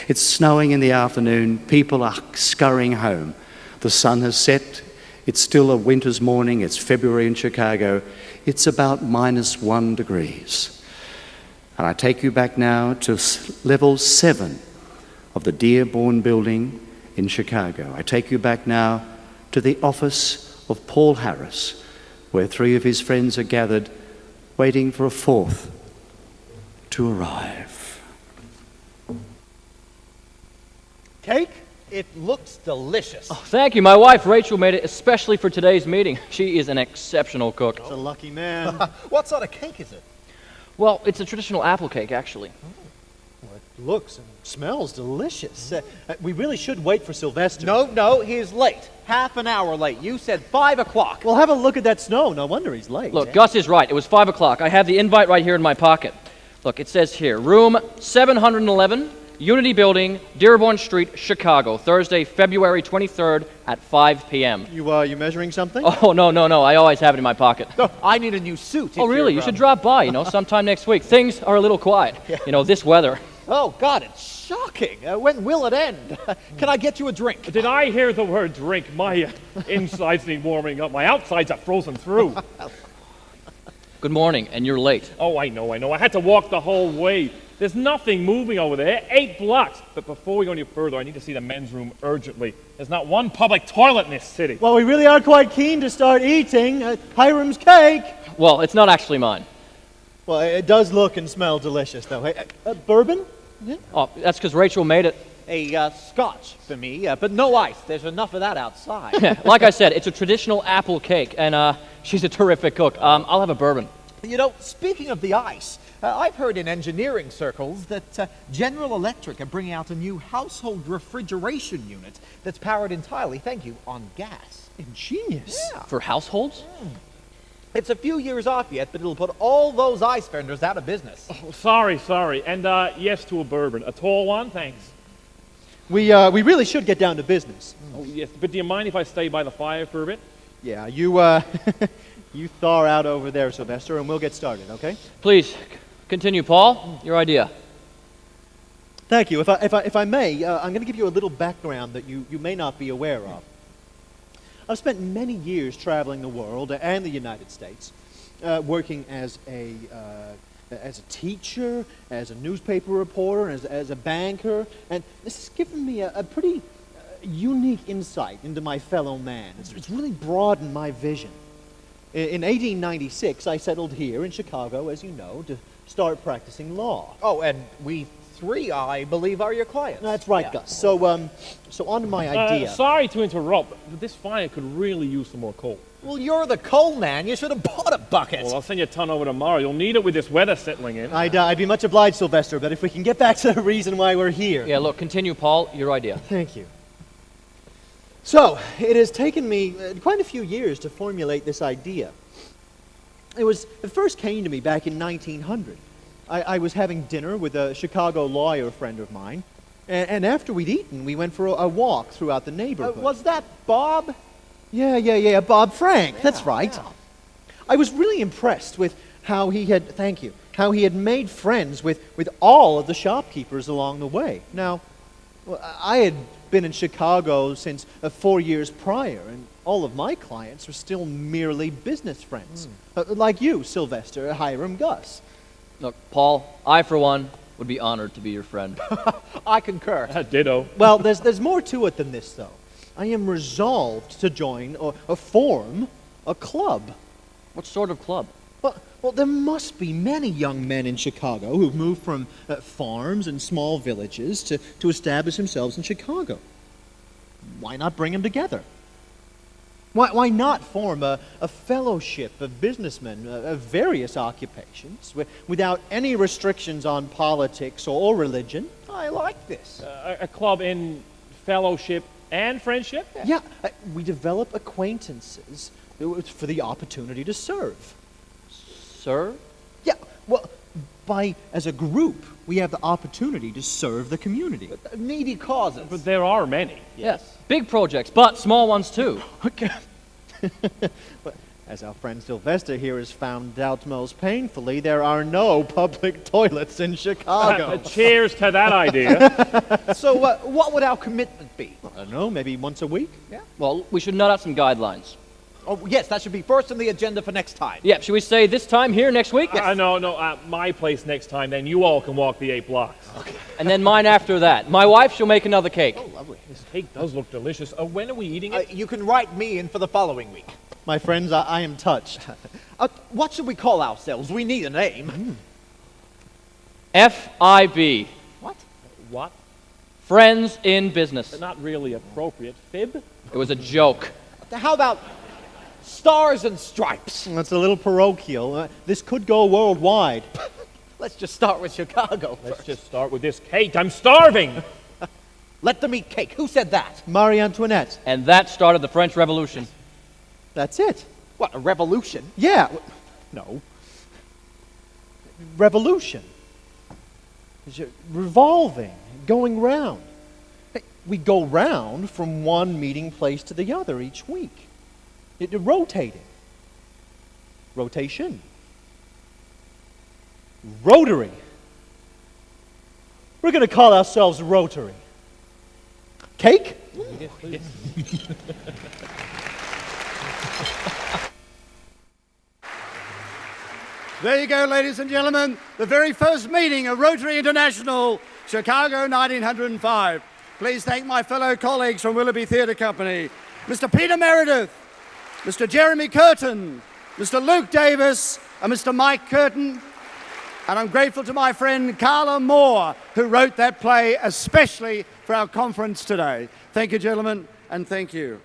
It's snowing in the afternoon. People are scurrying home. The sun has set. It's still a winter's morning. It's February in Chicago. It's about -1 degrees. And I take you back now to level 7 of the Dearborn Building in Chicago. I take you back now to the office of Paul Harris, where 3 of his friends are gathered, waiting for a 4th to arrive. Cake? It looks delicious. Oh, thank you. My wife, Rachel, made it especially for today's meeting. She is an exceptional cook. It's a lucky man. What sort of cake is it? Well, it's a traditional apple cake, actually. Well, it looks and smells delicious. We really should wait for Sylvester. No, he's late. Half an hour late. You said 5 o'clock. Well, have a look at that snow. No wonder he's late. Look, Gus is right. It was 5 o'clock. I have the invite right here in my pocket. Look, it says here, room 711, Unity Building, Dearborn Street, Chicago, Thursday, February 23rd at 5 p.m. You measuring something? Oh, no. I always have it in my pocket. No, I need a new suit. Oh, really? You should drop by, sometime next week. Things are a little quiet. Yeah. This weather. Oh, God, it's shocking. When will it end? Can I get you a drink? Did I hear the word drink? My insides need warming up. My outsides are frozen through. Good morning, and you're late. Oh, I know. I had to walk the whole way. There's nothing moving over there. 8 blocks. But before we go any further, I need to see the men's room urgently. There's not one public toilet in this city. Well, we really are quite keen to start eating Hiram's cake. Well, it's not actually mine. Well, it does look and smell delicious, though. Hey, bourbon? Oh, that's because Rachel made it. A scotch for me, but no ice. There's enough of that outside. Like I said, it's a traditional apple cake, and she's a terrific cook. I'll have a bourbon. Speaking of the ice, I've heard in engineering circles that General Electric are bringing out a new household refrigeration unit that's powered entirely, thank you, on gas. Ingenious. Yeah. For households? It's a few years off yet, but it'll put all those ice vendors out of business. Oh, sorry. And yes to a bourbon. A tall one, thanks. We really should get down to business. Oh, yes. But do you mind if I stay by the fire for a bit? Yeah, you you thaw out over there, Sylvester, and we'll get started, okay? Please, continue, Paul. Your idea. Thank you. If I may, I'm going to give you a little background that you may not be aware of. I've spent many years traveling the world and the United States, working as a teacher, as a newspaper reporter, as a banker, and this has given me a pretty unique insight into my fellow man. It's really broadened my vision. In 1896, I settled here in Chicago, as you know, to start practicing law. Oh, and we 3, I believe, are your clients. That's right, Yeah. Gus. So on to my idea. Sorry to interrupt, but this fire could really use some more coal. Well, you're the coal man. You should have bought a bucket. Well, I'll send you a ton over tomorrow. You'll need it with this weather settling in. I'd be much obliged, Sylvester, but if we can get back to the reason why we're here. Yeah, look, continue, Paul. Your idea. Thank you. So, it has taken me quite a few years to formulate this idea. It first came to me back in 1900. I was having dinner with a Chicago lawyer friend of mine, and after we'd eaten, we went for a walk throughout the neighborhood. Was that Bob? Yeah, Bob Frank, that's right. Yeah. I was really impressed with how he had made friends with all of the shopkeepers along the way. Now, I had been in Chicago since 4 years prior, and all of my clients were still merely business friends. Like you, Sylvester, Hiram, Gus. Look, Paul, I, for one, would be honored to be your friend. I concur. Ditto. Well, there's more to it than this, though. I am resolved to join or form a club. What sort of club? Well, there must be many young men in Chicago who've moved from farms and small villages to establish themselves in Chicago. Why not bring them together? Why not form a fellowship of businessmen of various occupations without any restrictions on politics or religion? I like this. A club in fellowship and friendship? Yeah, we develop acquaintances for the opportunity to serve. Sir? Yeah, well, as a group, we have the opportunity to serve the community. Needy causes. But there are many. Yes. Big projects, but small ones too. Okay. As our friend Sylvester here has found out most painfully, there are no public toilets in Chicago. Cheers to that idea. So what would our commitment be? I don't know, maybe once a week? Well, we should nut out some guidelines. Oh, yes, that should be first on the agenda for next time. Yeah, should we say this time here next week? No, my place next time, then you all can walk the 8 blocks. And then mine after that. My wife, she'll make another cake. Oh, lovely. This cake does look delicious. When are we eating it? You can write me in for the following week. My friends, I am touched. What should we call ourselves? We need a name. FIB. What? Friends in Business. Not really appropriate. Fib? It was a joke. How about Stars and Stripes? That's a little parochial. This could go worldwide. Let's just start with Chicago. Let's just start with this cake. I'm starving! Let them eat cake. Who said that? Marie Antoinette. And that started the French Revolution. That's it. What, a revolution? Yeah. No. Revolution. Revolving, going round. We go round from one meeting place to the other each week. Rotating. Rotation. Rotary. We're going to call ourselves Rotary. Cake? Yes, please. There you go, ladies and gentlemen, the very first meeting of Rotary International, Chicago 1905. Please thank my fellow colleagues from Willoughby Theatre Company, Mr. Peter Meredith, Mr. Jeremy Curtin, Mr. Luke Davis, and Mr. Mike Curtin. And I'm grateful to my friend Carla Moore, who wrote that play especially for our conference today. Thank you, gentlemen, and thank you.